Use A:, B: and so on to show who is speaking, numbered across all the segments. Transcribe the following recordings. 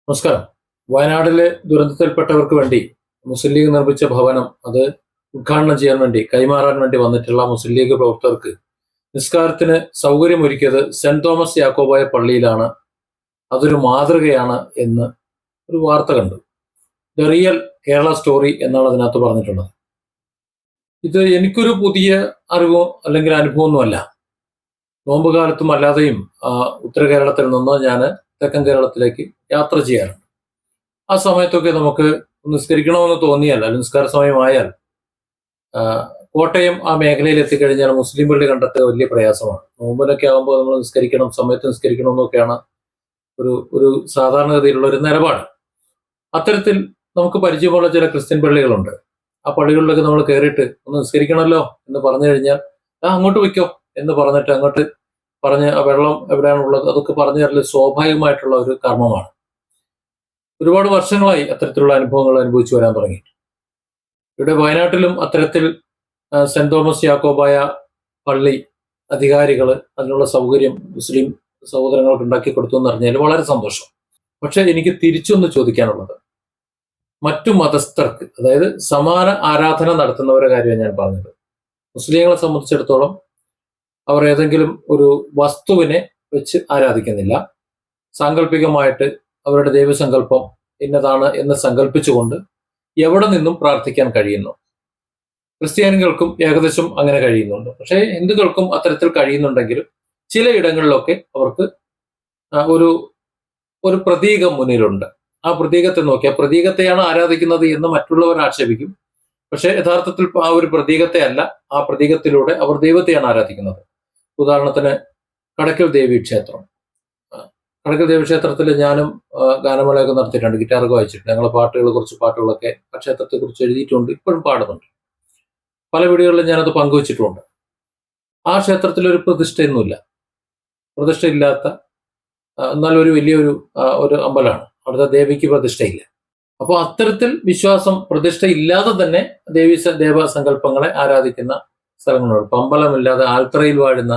A: നമസ്കാരം. വയനാട്ടിലെ ദുരന്തത്തിൽപ്പെട്ടവർക്ക് വേണ്ടി മുസ്ലിം ലീഗ് നിർമ്മിച്ച ഭവനം അത് ഉദ്ഘാടനം ചെയ്യാൻ വേണ്ടി കൈമാറാൻ വേണ്ടി വന്നിട്ടുള്ള മുസ്ലിം ലീഗ് പ്രവർത്തകർക്ക് നിസ്കാരത്തിന് സൗകര്യമൊരുക്കിയത് സെന്റ് തോമസ് യാക്കോബായ പള്ളിയിലാണ്. അതൊരു മാതൃകയാണ് എന്ന് ഒരു വാർത്ത കണ്ടു. ദ റിയൽ കേരള സ്റ്റോറി എന്നാണ് അതിനകത്ത് പറഞ്ഞിട്ടുള്ളത്. ഇത് എനിക്കൊരു പുതിയ അറിവോ അല്ലെങ്കിൽ അനുഭവമൊന്നുമല്ല. നോമ്പ് കാലത്തും അല്ലാതെയും ഉത്തര കേരളത്തിൽ നിന്ന് ഞാൻ തെക്കൻ കേരളത്തിലേക്ക് യാത്ര ചെയ്യാറുണ്ട്. ആ സമയത്തൊക്കെ നമുക്ക് നിസ്കരിക്കണമെന്ന് തോന്നിയാൽ അല്ലെങ്കിൽ നിസ്കാര സമയമായാൽ കോട്ടയം ആ മേഖലയിൽ എത്തിക്കഴിഞ്ഞാൽ മുസ്ലിം പള്ളി കണ്ടെത്തുക വലിയ പ്രയാസമാണ്. നോമ്പിലൊക്കെ ആകുമ്പോൾ നമ്മൾ നിസ്കരിക്കണം, സമയത്ത് നിസ്കരിക്കണം എന്നൊക്കെയാണ് ഒരു സാധാരണഗതിയിലുള്ള ഒരു നിലപാട്. അത്തരത്തിൽ നമുക്ക് പരിചയമുള്ള ചില ക്രിസ്ത്യൻ പള്ളികളുണ്ട്. ആ പള്ളികളിലൊക്കെ നമ്മൾ കയറിയിട്ട് ഒന്ന് നിസ്കരിക്കണമല്ലോ എന്ന് പറഞ്ഞു കഴിഞ്ഞാൽ അങ്ങോട്ട് വയ്ക്കോ എന്ന് പറഞ്ഞിട്ട് അങ്ങോട്ട് പറഞ്ഞ് ആ വെള്ളം എവിടെയാണുള്ളത് അതൊക്കെ പറഞ്ഞു തരല് സ്വാഭാവികമായിട്ടുള്ള ഒരു കർമ്മമാണ്. ഒരുപാട് വർഷങ്ങളായി അത്തരത്തിലുള്ള അനുഭവങ്ങൾ അനുഭവിച്ചു വരാൻ തുടങ്ങി. ഇവിടെ വയനാട്ടിലും അത്തരത്തിൽ സെന്റ് തോമസ് യാക്കോബായ പള്ളി അധികാരികൾ അതിനുള്ള സൗകര്യം മുസ്ലിം സഹോദരങ്ങൾക്ക് ഉണ്ടാക്കി കൊടുത്തു എന്ന് പറഞ്ഞാൽ വളരെ സന്തോഷം. പക്ഷെ എനിക്ക് തിരിച്ചൊന്ന് ചോദിക്കാനുള്ളത്, മറ്റു മതസ്ഥർക്ക്, അതായത് സമാന ആരാധന നടത്തുന്നവരുടെ കാര്യമാണ് ഞാൻ പറഞ്ഞത്. മുസ്ലിങ്ങളെ സംബന്ധിച്ചിടത്തോളം അവർ ഏതെങ്കിലും ഒരു വസ്തുവിനെ വെച്ച് ആരാധിക്കുന്നില്ല. സാങ്കല്പികമായിട്ട് അവരുടെ ദൈവസങ്കല്പം ഇന്നതാണ് എന്ന് സങ്കല്പിച്ചുകൊണ്ട് എവിടെ നിന്നും പ്രാർത്ഥിക്കാൻ കഴിയുന്നു. ക്രിസ്ത്യാനികൾക്കും ഏകദേശം അങ്ങനെ കഴിയുന്നുണ്ട്. പക്ഷേ ഹിന്ദുക്കൾക്കും അത്തരത്തിൽ കഴിയുന്നുണ്ടെങ്കിലും ചിലയിടങ്ങളിലൊക്കെ അവർക്ക് ഒരു ഒരു പ്രതീകം മുന്നിലുണ്ട്. ആ പ്രതീകത്തെ നോക്കി ആ പ്രതീകത്തെയാണ് ആരാധിക്കുന്നത് എന്ന് മറ്റുള്ളവർ ആക്ഷേപിക്കും. പക്ഷെ യഥാർത്ഥത്തിൽ ആ ഒരു പ്രതീകത്തെ അല്ല, ആ പ്രതീകത്തിലൂടെ അവർ ദൈവത്തെയാണ് ആരാധിക്കുന്നത്. ഉദാഹരണത്തിന് കടക്കൽ ദേവി ക്ഷേത്രം. കടക്കൽ ദേവി ക്ഷേത്രത്തിൽ ഞാനും ഗാനമേളയൊക്കെ നടത്തിയിട്ടുണ്ട്, ഗിറ്റാറൊക്കെ വായിച്ചിട്ടുണ്ട്. ഞങ്ങളെ പാട്ടുകൾ, കുറച്ച് പാട്ടുകളൊക്കെ ആ ക്ഷേത്രത്തെ കുറിച്ച് എഴുതിയിട്ടുണ്ട്, ഇപ്പോഴും പാടുന്നുണ്ട്. പല വീടുകളിലും ഞാനത് പങ്കുവച്ചിട്ടുമുണ്ട്. ആ ക്ഷേത്രത്തിൽ ഒരു പ്രതിഷ്ഠയൊന്നുമില്ല, പ്രതിഷ്ഠയില്ലാത്ത എന്നാൽ ഒരു വലിയൊരു ഒരു അമ്പലമാണ്. അവിടുത്തെ ദേവിക്ക് പ്രതിഷ്ഠയില്ല. അപ്പോൾ അത്തരത്തിൽ വിശ്വാസം പ്രതിഷ്ഠ ഇല്ലാതെ തന്നെ ദേവസങ്കല്പങ്ങളെ ആരാധിക്കുന്ന സ്ഥലങ്ങളുണ്ട്. ഇപ്പം അമ്പലമില്ലാതെ ആൽത്തറയിൽ വാഴുന്ന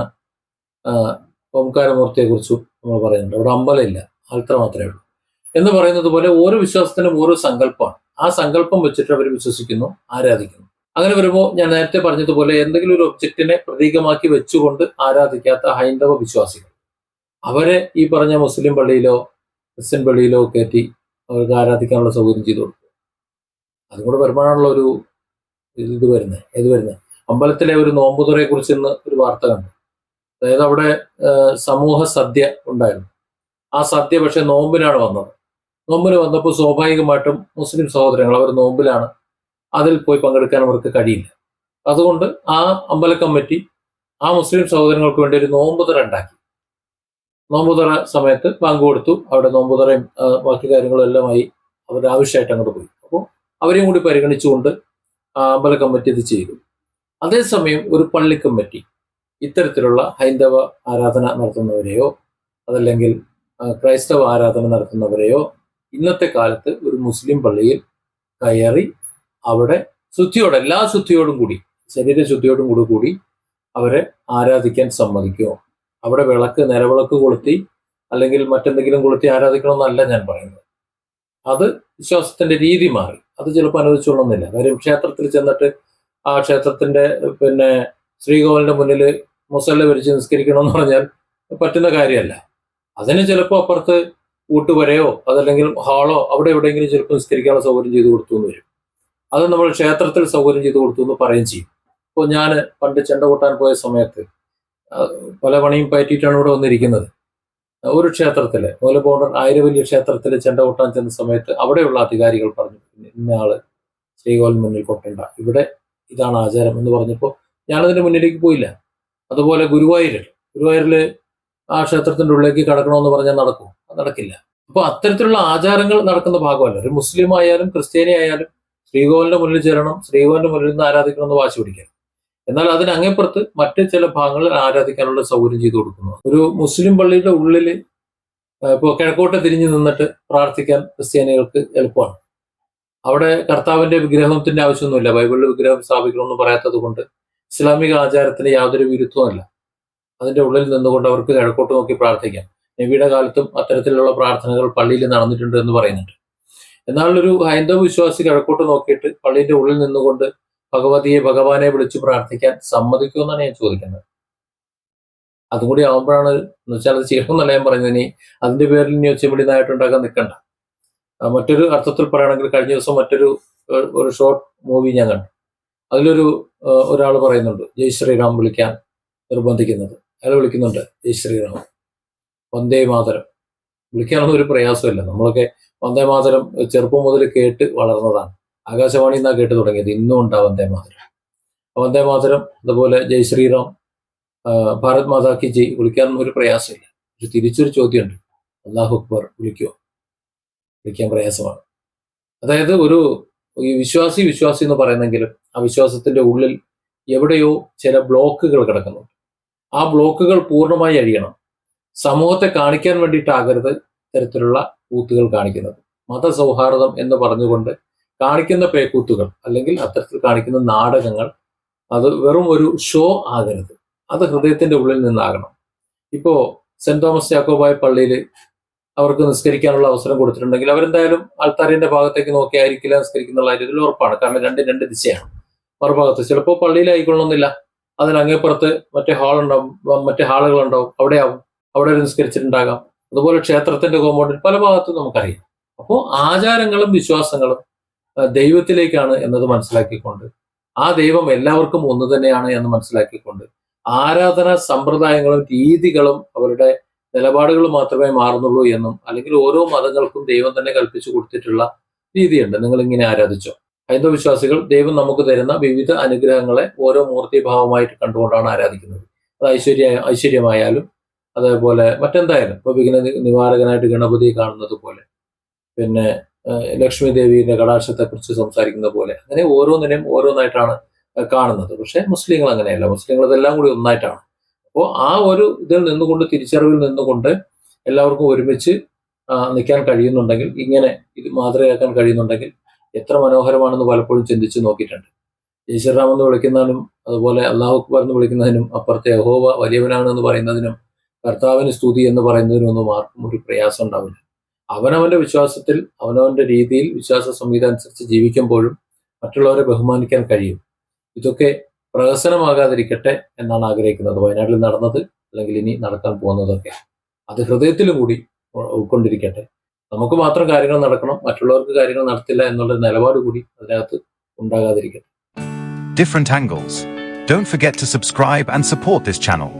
A: ഓംകാരമൂർത്തിയെ കുറിച്ചും നമ്മൾ പറയുന്നുണ്ട്. അവിടെ അമ്പലമില്ല, ആൽത്തറ മാത്രമേ ഉള്ളൂ എന്ന് പറയുന്നത് പോലെ ഓരോ വിശ്വാസത്തിനും ഓരോ സങ്കല്പമാണ്. ആ സങ്കല്പം വെച്ചിട്ട് അവർ വിശ്വസിക്കുന്നു, ആരാധിക്കുന്നു. അങ്ങനെ വരുമ്പോൾ ഞാൻ നേരത്തെ പറഞ്ഞതുപോലെ എന്തെങ്കിലും ഒരു ഒബ്ജക്റ്റിനെ പ്രതീകമാക്കി വെച്ചുകൊണ്ട് ആരാധിക്കാത്ത ഹൈന്ദവ വിശ്വാസികൾ, അവരെ ഈ പറഞ്ഞ മുസ്ലിം പള്ളിയിലോ ക്രിസ്ത്യൻ പള്ളിയിലോ കയറ്റി അവർക്ക് ആരാധിക്കാനുള്ള സൗകര്യം ചെയ്തു കൊടുക്കും. അതും കൂടെ വരുമ്പോഴാണല്ലോ ഒരു ഇത് വരുന്നത്. അമ്പലത്തിലെ ഒരു നോമ്പുതുറയെ കുറിച്ച് ഇന്ന് ഒരു വാർത്ത കണ്ടു. അതായത് അവിടെ സമൂഹ സദ്യ ഉണ്ടായിരുന്നു. ആ സദ്യ പക്ഷെ നോമ്പിനാണ് വന്നത്. നോമ്പിന് വന്നപ്പോൾ സ്വാഭാവികമായിട്ടും മുസ്ലിം സഹോദരങ്ങൾ അവർ നോമ്പിലാണ്, അതിൽ പോയി പങ്കെടുക്കാൻ അവർക്ക് കഴിയില്ല. അതുകൊണ്ട് ആ അമ്പല കമ്മിറ്റി ആ മുസ്ലിം സഹോദരങ്ങൾക്ക് വേണ്ടി ഒരു നോമ്പുതുറ ഉണ്ടാക്കി. നോമ്പുതുറ സമയത്ത് ബാങ്ക് കൊടുത്തു. അവിടെ നോമ്പുതുറയും ബാക്കി കാര്യങ്ങളും എല്ലാമായി അവർ ആവശ്യമായിട്ട് അങ്ങോട്ട് പോയി. അപ്പോൾ അവരെയും കൂടി പരിഗണിച്ചുകൊണ്ട് അമ്പല കമ്മിറ്റി ഇത് ചെയ്തു. അതേസമയം ഒരു പള്ളി കമ്മിറ്റി ഇത്തരത്തിലുള്ള ഹൈന്ദവ ആരാധന നടത്തുന്നവരെയോ അതല്ലെങ്കിൽ ക്രൈസ്തവ ആരാധന നടത്തുന്നവരെയോ ഇന്നത്തെ കാലത്ത് ഒരു മുസ്ലിം പള്ളിയിൽ കയറി അവിടെ എല്ലാ ശുദ്ധിയോടും കൂടി, ശരീരശുദ്ധിയോടും കൂടി അവരെ ആരാധിക്കാൻ സമ്മതിക്കുമോ? അവിടെ നിലവിളക്ക് കൊളുത്തി അല്ലെങ്കിൽ മറ്റെന്തെങ്കിലും കൊളുത്തി ആരാധിക്കണമെന്നല്ല ഞാൻ പറയുന്നത്. അത് വിശ്വാസത്തിന്റെ രീതി മാറി. അത് ചിലപ്പോൾ അനുവദിച്ചോളണമെന്നില്ല. കാര്യം ക്ഷേത്രത്തിൽ ചെന്നിട്ട് ആ ക്ഷേത്രത്തിന്റെ ശ്രീകോവിലിന്റെ മുന്നിൽ മുസല്ല വരിച്ച് നിസ്കരിക്കണമെന്ന് പറഞ്ഞാൽ പറ്റുന്ന കാര്യമല്ല. അതിന് ചിലപ്പോൾ അപ്പുറത്ത് ഊട്ടുവരയോ അതല്ലെങ്കിൽ ഹാളോ അവിടെ എവിടെയെങ്കിലും ചിലപ്പോൾ നിസ്കരിക്കാനുള്ള സൗകര്യം ചെയ്തു കൊടുത്തു എന്ന് വരും. അത് നമ്മൾ ക്ഷേത്രത്തിൽ സൗകര്യം ചെയ്തു കൊടുത്തു എന്ന് പറയുകയും ചെയ്യും. ഇപ്പോൾ ഞാൻ പണ്ട് ചെണ്ട കൊട്ടാൻ പോയ സമയത്ത് പല പണിയും പയറ്റിയിട്ടാണ് ഇവിടെ വന്നിരിക്കുന്നത്. ഒരു ക്ഷേത്രത്തില് മൂലപൗണ്ടൻ ആയിരവല്യ ക്ഷേത്രത്തിൽ ചെണ്ട കൊട്ടാൻ ചെന്ന സമയത്ത് അവിടെയുള്ള അധികാരികൾ പറഞ്ഞു, ഇന്നയാള് ശ്രീകോവിലിന് മുന്നിൽ കൊട്ടണ്ട, ഇവിടെ ഇതാണ് ആചാരം എന്ന് പറഞ്ഞപ്പോൾ ഞാനതിന്റെ മുന്നിലേക്ക് പോയില്ല. അതുപോലെ ഗുരുവായൂരില് ആ ക്ഷേത്രത്തിന്റെ ഉള്ളിലേക്ക് കടക്കണമെന്ന് പറഞ്ഞാൽ നടക്കും? നടക്കില്ല. അപ്പൊ അത്തരത്തിലുള്ള ആചാരങ്ങൾ നടക്കുന്ന ഭാഗമല്ല. ഒരു മുസ്ലിം ആയാലും ക്രിസ്ത്യാനി ആയാലും ശ്രീകോവിലിന്റെ മുന്നിൽ ചേരണം, ശ്രീകോവിലിന്റെ മുന്നിൽ നിന്ന് ആരാധിക്കണമെന്ന് വാശി പിടിക്കണം. എന്നാൽ അതിനങ്ങേപ്പുറത്ത് മറ്റ് ചില ഭാഗങ്ങളിൽ ആരാധിക്കാനുള്ള സൗകര്യം ചെയ്തു കൊടുക്കുന്നു. ഒരു മുസ്ലിം പള്ളിയുടെ ഉള്ളിൽ ഇപ്പോൾ കിഴക്കോട്ട് തിരിഞ്ഞു നിന്നിട്ട് പ്രാർത്ഥിക്കാൻ ക്രിസ്ത്യാനികൾക്ക് എളുപ്പമാണ്. അവിടെ കർത്താവിന്റെ വിഗ്രഹത്തിന്റെ ആവശ്യമൊന്നുമില്ല. ബൈബിളിൽ വിഗ്രഹം സ്ഥാപിക്കണമെന്ന് പറയാത്തത് കൊണ്ട് ഇസ്ലാമിക ആചാരത്തിന് യാതൊരു വിരുദ്ധവുമല്ല. അതിന്റെ ഉള്ളിൽ നിന്നുകൊണ്ട് അവർക്ക് കിഴക്കോട്ട് നോക്കി പ്രാർത്ഥിക്കാം. നബിയുടെ കാലത്തും അത്തരത്തിലുള്ള പ്രാർത്ഥനകൾ പള്ളിയിൽ നടന്നിട്ടുണ്ട് എന്ന് പറയുന്നുണ്ട്. എന്നാൽ ഒരു ഹൈന്ദവ വിശ്വാസി കിഴക്കോട്ട് നോക്കിയിട്ട് പള്ളിയുടെ ഉള്ളിൽ നിന്നുകൊണ്ട് ഭഗവാനെ വിളിച്ച് പ്രാർത്ഥിക്കാൻ സമ്മതിക്കുമെന്നാണ് ഞാൻ ചോദിക്കുന്നത്. അതും കൂടി ആവുമ്പോഴാണ്, എന്ന് വെച്ചാൽ അത് ചെയ്യണമെന്നല്ല ഞാൻ പറയുന്നത്. ഇനി അതിന്റെ പേരിൽ ഇനി ഒച്ചമിടി നായിട്ടുണ്ടാക്കാൻ നിൽക്കണ്ട. മറ്റൊരു അർത്ഥത്തിൽ പറയുകയാണെങ്കിൽ കഴിഞ്ഞ ദിവസം ഒരു ഷോർട്ട് മൂവി ഞാൻ കണ്ടു. അതിലൊരു ഒരാൾ പറയുന്നുണ്ട് ജയ് ശ്രീറാം വിളിക്കാൻ നിർബന്ധിക്കുന്നത്. അയാൾ വിളിക്കുന്നുണ്ട് ജയ് ശ്രീറാം, വന്ദേ മാതരം. വിളിക്കാനൊന്നും ഒരു പ്രയാസമില്ല. നമ്മളൊക്കെ വന്ദേ മാതരം ചെറുപ്പം മുതൽ കേട്ട് വളർന്നതാണ്. ആകാശവാണി എന്നാ കേട്ട് തുടങ്ങിയത്. ഇന്നും ഉണ്ടാ വന്ദേ മാതരം. വന്ദേ മാതരം, അതുപോലെ ജയ് ശ്രീറാം, ഭാരത് മാതാ കി ജയ് വിളിക്കാനൊന്നും ഒരു പ്രയാസമില്ല. ഒരു തിരിച്ചൊരു ചോദ്യമുണ്ട്, അല്ലാഹു അക്ബർ വിളിക്കാൻ പ്രയാസമാണ്. അതായത് ഈ വിശ്വാസി എന്ന് പറയുന്നെങ്കിലും ആ വിശ്വാസത്തിന്റെ ഉള്ളിൽ എവിടെയോ ചില ബ്ലോക്കുകൾ കിടക്കുന്നുണ്ട്. ആ ബ്ലോക്കുകൾ പൂർണ്ണമായി അഴിയണം. സമൂഹത്തെ കാണിക്കാൻ വേണ്ടിയിട്ടാകരുത് ഇത്തരത്തിലുള്ള കൂത്തുകൾ കാണിക്കുന്നത്. മതസൗഹാർദ്ദം എന്ന് പറഞ്ഞുകൊണ്ട് കാണിക്കുന്ന പേക്കൂത്തുകൾ അല്ലെങ്കിൽ അത്തരത്തിൽ കാണിക്കുന്ന നാടകങ്ങൾ അത് വെറും ഒരു ഷോ ആകരുത്. അത് ഹൃദയത്തിന്റെ ഉള്ളിൽ നിന്നാകണം. ഇപ്പോ സെന്റ് തോമസ് യാക്കോബായ പള്ളിയിൽ അവർക്ക് നിസ്കരിക്കാനുള്ള അവസരം കൊടുത്തിട്ടുണ്ടെങ്കിൽ അവരെന്തായാലും ആൾത്താരിന്റെ ഭാഗത്തേക്ക് നോക്കിയായിരിക്കില്ല നിസ്കരിക്കുന്നുള്ള കാര്യത്തിൽ ഉറപ്പാണ്. കാരണം രണ്ട് ദിശയാണ്. മറുഭാഗത്ത് ചിലപ്പോൾ പള്ളിയിലായിക്കൊള്ളണമെന്നില്ല, അതിന് അങ്ങേപ്പുറത്ത് മറ്റേ ഹാളുകളുണ്ടാവും, അവിടെ നിസ്കരിച്ചിട്ടുണ്ടാകാം. അതുപോലെ ക്ഷേത്രത്തിന്റെ കോമ്പൗണ്ടിൽ പല ഭാഗത്തും നമുക്കറിയാം. അപ്പോൾ ആചാരങ്ങളും വിശ്വാസങ്ങളും ദൈവത്തിലേക്കാണ് എന്നത് മനസ്സിലാക്കിക്കൊണ്ട്, ആ ദൈവം എല്ലാവർക്കും ഒന്ന് തന്നെയാണ് എന്ന് മനസ്സിലാക്കിക്കൊണ്ട്, ആരാധന സമ്പ്രദായങ്ങളും രീതികളും അവരുടെ നിലപാടുകൾ മാത്രമേ മാറുന്നുള്ളൂ എന്നും, അല്ലെങ്കിൽ ഓരോ മതങ്ങൾക്കും ദൈവം തന്നെ കൽപ്പിച്ചു കൊടുത്തിട്ടുള്ള രീതിയുണ്ട്. നിങ്ങൾ ഇങ്ങനെ ആരാധിച്ചോ. ഹൈന്ദവ വിശ്വാസികൾ ദൈവം നമുക്ക് തരുന്ന വിവിധ അനുഗ്രഹങ്ങളെ ഓരോ മൂർത്തിഭാവമായിട്ട് കണ്ടുകൊണ്ടാണ് ആരാധിക്കുന്നത്. അത് ഐശ്വര്യമായാലും അതേപോലെ മറ്റെന്തായാലും ഇപ്പൊ വിഘ്ന നിവാരകനായിട്ട് ഗണപതിയെ കാണുന്നത് പോലെ, പിന്നെ ലക്ഷ്മി ദേവിയുടെ കടാക്ഷത്തെക്കുറിച്ച് സംസാരിക്കുന്ന പോലെ, അങ്ങനെ ഓരോന്നിനെയും ഓരോന്നായിട്ടാണ് കാണുന്നത്. പക്ഷെ മുസ്ലിങ്ങൾ അങ്ങനെയല്ല. മുസ്ലിങ്ങൾ ഇതെല്ലാം കൂടി ഒന്നായിട്ടാണ്. അപ്പോൾ ആ ഒരു ഇതിൽ നിന്നുകൊണ്ട്, തിരിച്ചറിവിൽ നിന്നുകൊണ്ട് എല്ലാവർക്കും ഒരുമിച്ച് നിൽക്കാൻ കഴിയുന്നുണ്ടെങ്കിൽ, ഇങ്ങനെ ഇത് മാതൃകയാക്കാൻ കഴിയുന്നുണ്ടെങ്കിൽ എത്ര മനോഹരമാണെന്ന് പലപ്പോഴും ചിന്തിച്ച് നോക്കിയിട്ടുണ്ട്. ജയ്ശ്രീറാം എന്ന് വിളിക്കുന്നതിനും അതുപോലെ അല്ലാഹു അക്ബർ എന്ന് വിളിക്കുന്നതിനും അപ്പുറത്തെ യഹോവ വലിയവനാണെന്ന് പറയുന്നതിനും കർത്താവിന് സ്തുതി എന്ന് പറയുന്നതിനും ഒന്നും ആർക്കും ഒരു പ്രയാസം ഉണ്ടാവില്ല. അവനവന്റെ വിശ്വാസത്തിൽ അവനവന്റെ രീതിയിൽ വിശ്വാസ സംഹിത അനുസരിച്ച് ജീവിക്കുമ്പോഴും മറ്റുള്ളവരെ ബഹുമാനിക്കാൻ കഴിയും. ഇതൊക്കെ പ്രഹസനമാകാതിരിക്കട്ടെ എന്നാണ് ആഗ്രഹിക്കുന്നത്. വയനാട്ടിൽ നടന്നത്, അല്ലെങ്കിൽ ഇനി നടക്കാൻ പോകുന്നതൊക്കെ അത് ഹൃദയത്തിലും കൂടി ഉൾക്കൊണ്ടിരിക്കട്ടെ. നമുക്ക് മാത്രം കാര്യങ്ങൾ നടക്കണം, മറ്റുള്ളവർക്ക് കാര്യങ്ങൾ നടത്തില്ല എന്നുള്ള നിലപാട് കൂടി അതിനകത്ത് ഉണ്ടാകാതിരിക്കട്ടെ.
B: Different angles. Don't forget to subscribe and support this channel.